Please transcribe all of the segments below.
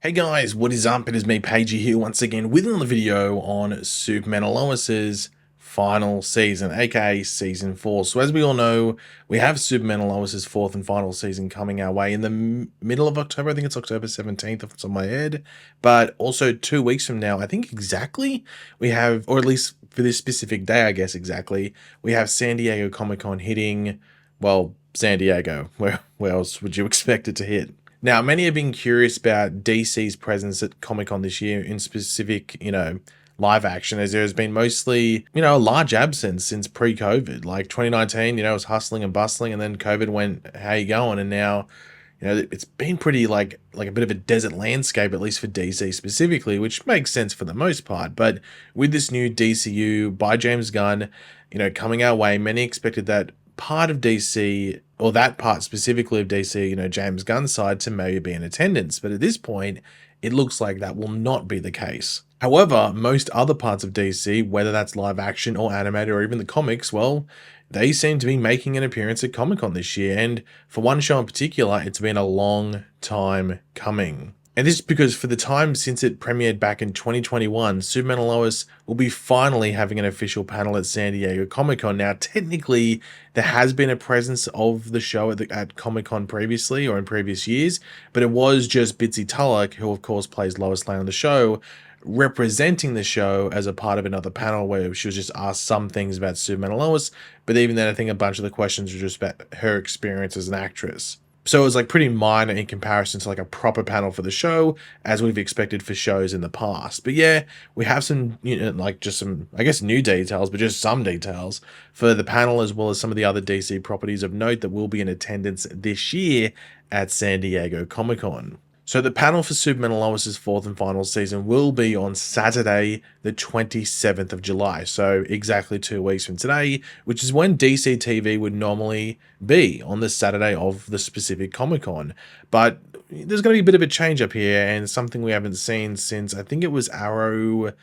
Hey guys, what is up? It is me, Pagey, here once again with another video on Superman and Lois's final season, aka season 4. So as we all know, we have Superman and Lois's fourth and final season coming our way in the middle of October. I think it's October 17th off the top of my head. But also 2 weeks from now, I think exactly, we have, or at least for this specific day, I guess exactly, we have San Diego Comic-Con hitting, well, San Diego. Where else would you expect it to hit? Now, many have been curious about DC's presence at Comic-Con this year in specific, live action, as there has been mostly, a large absence since pre-COVID. Like 2019, it was hustling and bustling, and then COVID went, how you going? And now, it's been pretty like a bit of a desert landscape, at least for DC specifically, which makes sense for the most part. But with this new DCU by James Gunn, coming our way, many expected that part of DC, or that part specifically of DC, James Gunn's side, to maybe be in attendance. But at this point, it looks like that will not be the case. However, most other parts of DC, whether that's live action or animated or even the comics, well, they seem to be making an appearance at Comic-Con this year. And for one show in particular, it's been a long time coming. And this is because for the time since it premiered back in 2021, Superman and Lois will be finally having an official panel at San Diego Comic-Con. Now, technically, there has been a presence of the show at Comic-Con previously or in previous years, but it was just Bitsy Tulloch, who of course plays Lois Lane on the show, representing the show as a part of another panel where she was just asked some things about Superman and Lois, but even then I think a bunch of the questions were just about her experience as an actress. So it was like pretty minor in comparison to like a proper panel for the show, as we've expected for shows in the past. But yeah, we have some, just some, I guess, new details, but just some details for the panel, as well as some of the other DC properties of note that will be in attendance this year at San Diego Comic-Con. So the panel for Superman and Lois's fourth and final season will be on Saturday, the 27th of July. So exactly 2 weeks from today, which is when DCTV would normally be, on the Saturday of the specific Comic-Con. But there's going to be a bit of a change up here, and something we haven't seen since, I think it was Arrow,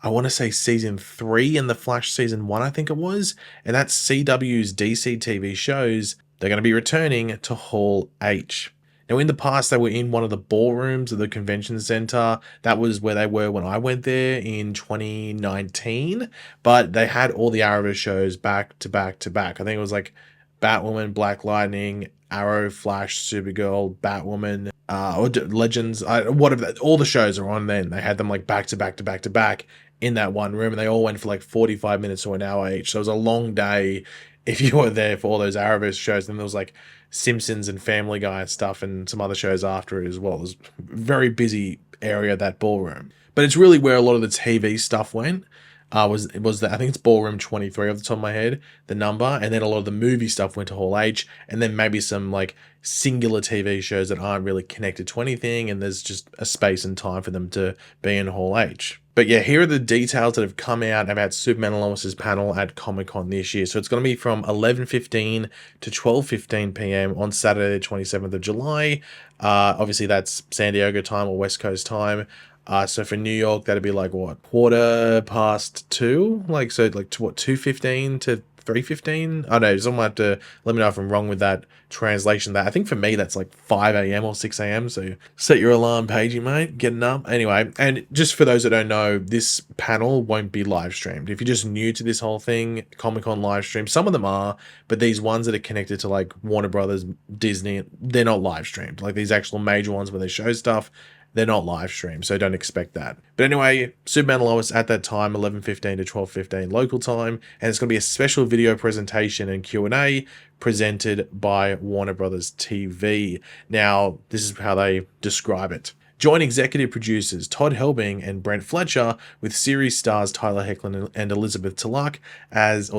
I want to say season 3 and the Flash season 1, I think it was. And that's CW's DCTV shows. They're going to be returning to Hall H. Now, in the past, they were in one of the ballrooms of the convention center. That was where they were when I went there in 2019. But they had all the Arrowverse shows back to back to back. I think it was like Batwoman, Black Lightning, Arrow, Flash, Supergirl, Batwoman, or Legends, whatever. All the shows are on then. They had them like back to back to back to back in that one room. And they all went for like 45 minutes or an hour each. So it was a long day if you were there for all those Arrowverse shows. Then there was like Simpsons and Family Guy and stuff, and some other shows after it as well. It was a very busy area, that ballroom. But it's really where a lot of the TV stuff went. Was that, I think it's ballroom 23 off the top of my head, the number, and then a lot of the movie stuff went to Hall H, and then maybe some like singular TV shows that aren't really connected to anything, and there's just a space and time for them to be in Hall H. But yeah, here are the details that have come out about Superman and Lois's panel at Comic-Con this year. So it's going to be from 11:15 to 12:15 p.m. on Saturday, the 27th of July. Obviously, that's San Diego time or West Coast time. So for New York, that'd be like what, 2:15? Like, so like to what, 2:15 to 3:15? I don't know, someone have to let me know if I'm wrong with that translation. That I think for me that's like 5 a.m. or 6 a.m. So set your alarm, Pagey, mate, getting up. Anyway, and just for those that don't know, this panel won't be live streamed. If you're just new to this whole thing, Comic-Con live stream, some of them are, but these ones that are connected to like Warner Brothers, Disney, they're not live streamed. Like these actual major ones where they show stuff, they're not live streamed, so don't expect that. But anyway, Superman and Lois at that time, 11:15 to 12:15 local time, and it's going to be a special video presentation and Q&A presented by Warner Brothers TV. Now, this is how they describe it. Join executive producers Todd Helbing and Brent Fletcher with series stars Tyler Hoechlin and Elizabeth Tulloch as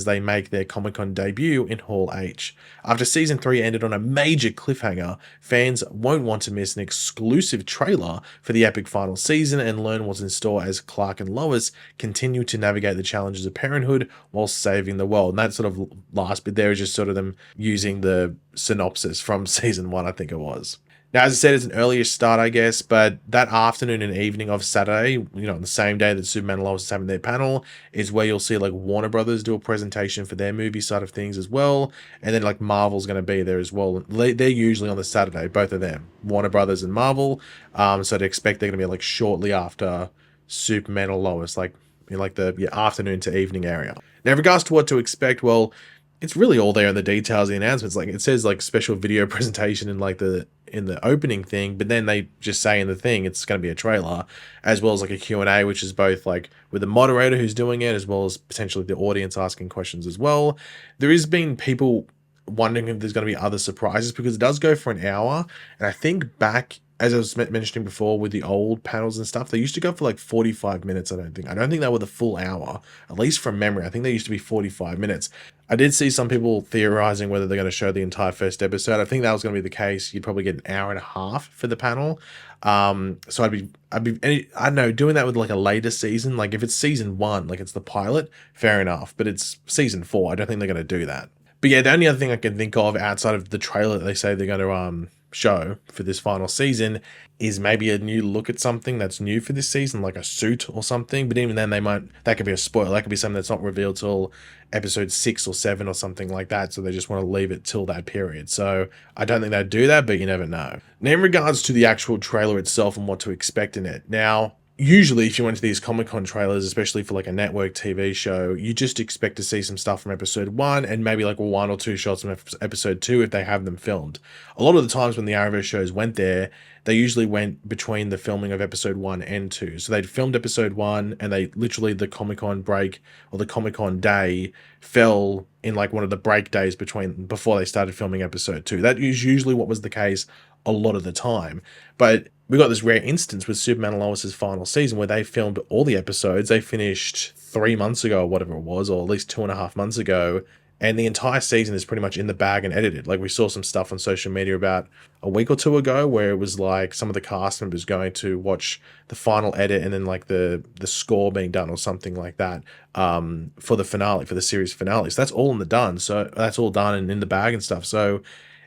they make their Comic-Con debut in Hall H. After season 3 ended on a major cliffhanger, fans won't want to miss an exclusive trailer for the epic final season and learn what's in store as Clark and Lois continue to navigate the challenges of parenthood while saving the world. And that sort of last bit there is just sort of them using the synopsis from season 1, I think it was. Now, as I said, it's an earlier start, I guess, but that afternoon and evening of Saturday, on the same day that Superman and Lois is having their panel, is where you'll see like Warner Brothers do a presentation for their movie side of things as well. And then like Marvel's going to be there as well. They're usually on the Saturday, both of them, Warner Brothers and Marvel. So to expect they're going to be like shortly after Superman or Lois, like in like the afternoon to evening area. Now, in regards to what to expect, well, it's really all there in the details, the announcements. Like it says like special video presentation in like in the opening thing, but then they just say in the thing it's going to be a trailer, as well as like a Q&A, which is both like with the moderator who's doing it, as well as potentially the audience asking questions as well. There has been people wondering if there's going to be other surprises, because it does go for an hour, and I think back, as I was mentioning before, with the old panels and stuff, they used to go for like 45 minutes. I don't think they were the full hour, at least from memory. I think they used to be 45 minutes. I did see some people theorizing whether they're going to show the entire first episode. I think that was going to be the case. You'd probably get an hour and a half for the panel. So I'd be, I don't know, doing that with like a later season. Like if it's season 1, like it's the pilot, fair enough. But it's season 4. I don't think they're going to do that. But yeah, the only other thing I can think of outside of the trailer that they say they're going to show for this final season is maybe a new look at something that's new for this season, like a suit or something. But even then, that could be a spoiler. That could be something that's not revealed till episode 6 or 7 or something like that. So they just want to leave it till that period. So I don't think they'd do that, but you never know. Now, in regards to the actual trailer itself and what to expect in it, now, usually if you went to these Comic-Con trailers, especially for like a network TV show, you just expect to see some stuff from episode 1 and maybe like 1 or 2 shots from episode 2 if they have them filmed. A lot of the times when the Arrowverse shows went there, they usually went between the filming of episode 1 and 2. So they'd filmed episode 1 and they literally, the Comic-Con break or the Comic-Con day fell in like one of the break days before they started filming episode 2. That is usually what was the case a lot of the time. But we got this rare instance with Superman and Lois's final season where they filmed all the episodes. They finished 3 months ago or whatever it was, or at least 2.5 months ago. And the entire season is pretty much in the bag and edited. Like we saw some stuff on social media about a week or 2 ago where it was like some of the cast members going to watch the final edit and then like the score being done or something like that for the finale, for the series finale. So that's all in the done. So that's all done and in the bag and stuff. So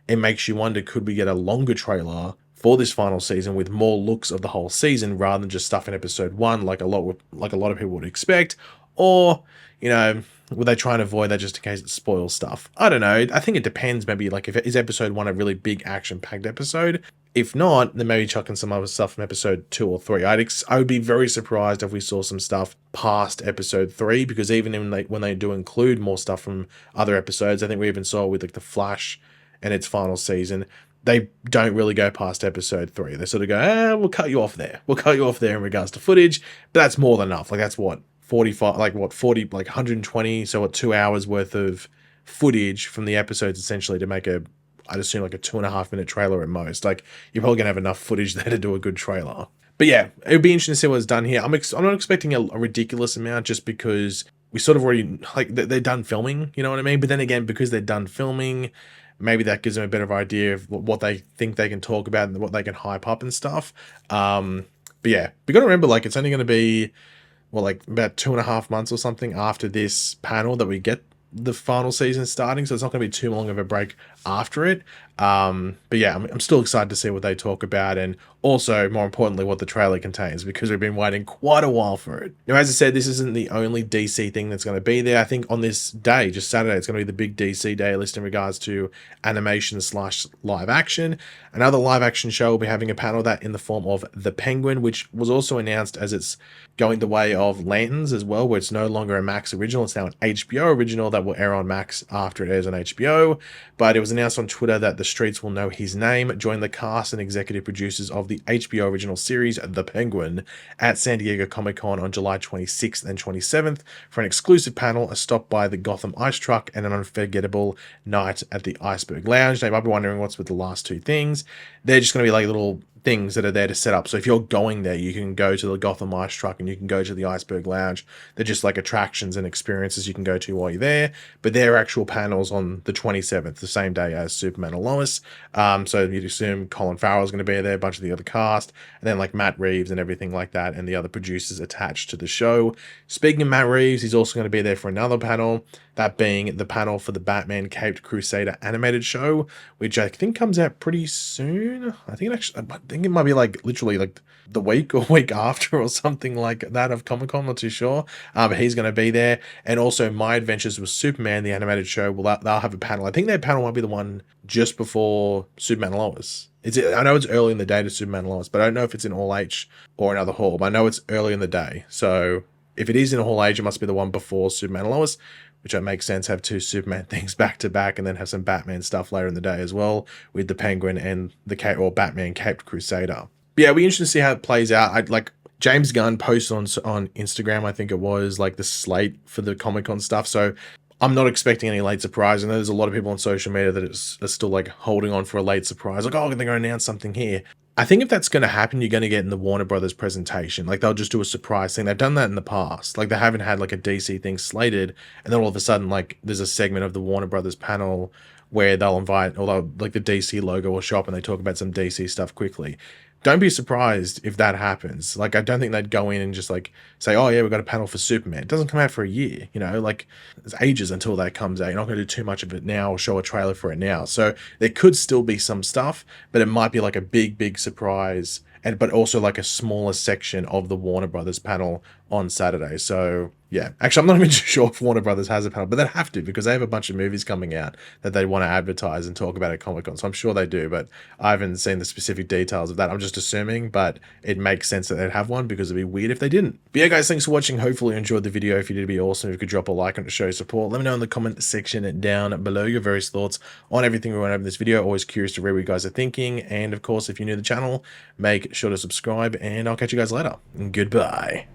it makes you wonder, could we get a longer trailer for this final season with more looks of the whole season rather than just stuff in episode 1 like a lot of people would expect? Or, would they try and avoid that just in case it spoils stuff? I don't know. I think it depends. Maybe like if it is episode 1 a really big action-packed episode. If not, then maybe chucking some other stuff from episode 2 or 3. I would be very surprised if we saw some stuff past episode 3, because even when they do include more stuff from other episodes, I think we even saw with like the Flash and its final season, they don't really go past episode 3. They sort of go, we'll cut you off there. We'll cut you off there in regards to footage, but that's more than enough. Like that's what, 120, so what, 2 hours worth of footage from the episodes essentially to make I'd assume like a 2.5 minute trailer at most. Like you're probably gonna have enough footage there to do a good trailer. But yeah, it would be interesting to see what's done here. I'm not expecting a ridiculous amount just because we sort of already, like they're done filming, you know what I mean? But then again, because they're done filming, maybe that gives them a better idea of what they think they can talk about and what they can hype up and stuff. But yeah, we got to remember, like, it's only going to be, like about 2.5 months or something after this panel that we get the final season starting. So it's not going to be too long of a break after it. But yeah, I'm still excited to see what they talk about, and also more importantly what the trailer contains, because we've been waiting quite a while for it. Now, as I said, this isn't the only DC thing that's going to be there. I think on this day, just Saturday, it's going to be the big DC day list in regards to animation / live action. Another live action show will be having a panel that in the form of The Penguin, which was also announced as it's going the way of Lanterns as well, where it's no longer a Max original, it's now an HBO original that will air on Max after it airs on HBO. But it was announced on Twitter that the streets will know his name join the cast and executive producers of the HBO original series The Penguin at San Diego Comic-Con on July 26th and 27th for an exclusive panel, a stop by the Gotham Ice Truck, and an unforgettable night at the Iceberg Lounge. Now, you might be wondering what's with the last two things. They're just going to be like little things that are there to set up. So if you're going there, you can go to the Gotham Ice Truck and you can go to the Iceberg Lounge. They're just like attractions and experiences you can go to while you're there. But they're actual panels on the 27th, the same day as Superman and Lois. So you'd assume Colin Farrell's going to be there, a bunch of the other cast, and then like Matt Reeves and everything like that, and the other producers attached to the show. Speaking of Matt Reeves, he's also going to be there for another panel. That being the panel for the Batman Caped Crusader animated show, which I think comes out pretty soon. I think it might be like literally like the week or week after or something like that of Comic-Con, not too sure. But he's going to be there. And also My Adventures with Superman, the animated show, they'll have a panel. I think their panel might be the one just before Superman and Lois. I know it's early in the day to Superman and Lois, but I don't know if it's in Hall H or another hall. But I know it's early in the day. So if it is in Hall H, it must be the one before Superman and Lois, which makes sense. Have two Superman things back to back, and then have some Batman stuff later in the day as well with the Penguin and the Batman Caped Crusader. But yeah, it'll be interesting to see how it plays out. I'd like James Gunn posted on Instagram, I think it was, like the slate for the Comic-Con stuff. So I'm not expecting any late surprise. And there's a lot of people on social media that are still like holding on for a late surprise. Like, oh, they're going to announce something here. I think if that's going to happen, you're going to get in the Warner Brothers presentation. Like, they'll just do a surprise thing. They've done that in the past. Like, they haven't had like a DC thing slated, and then all of a sudden, like, there's a segment of the Warner Brothers panel where they'll invite, although like the DC logo will show up and they talk about some DC stuff quickly. Don't be surprised if that happens. Like, I don't think they'd go in and just like say, oh yeah, we've got a panel for Superman. It doesn't come out for a year, you know, like there's ages until that comes out. You're not going to do too much of it now or show a trailer for it now. So there could still be some stuff, but it might be like a big surprise, but also like a smaller section of the Warner Brothers panel on Saturday. So yeah, actually, I'm not even sure if Warner Brothers has a panel, but they have to, because they have a bunch of movies coming out that they want to advertise and talk about at Comic-Con. So I'm sure they do, but I haven't seen the specific details of that. I'm just assuming, but it makes sense that they'd have one, because it'd be weird if they didn't. But yeah, guys, thanks for watching. Hopefully you enjoyed the video. If you did, it'd be awesome if you could drop a like and to show your support. Let me know in the comment section down below your various thoughts on everything we went over in this video. Always curious to read what you guys are thinking. And of course, if you're new to the channel, make sure to subscribe, and I'll catch you guys later. Goodbye.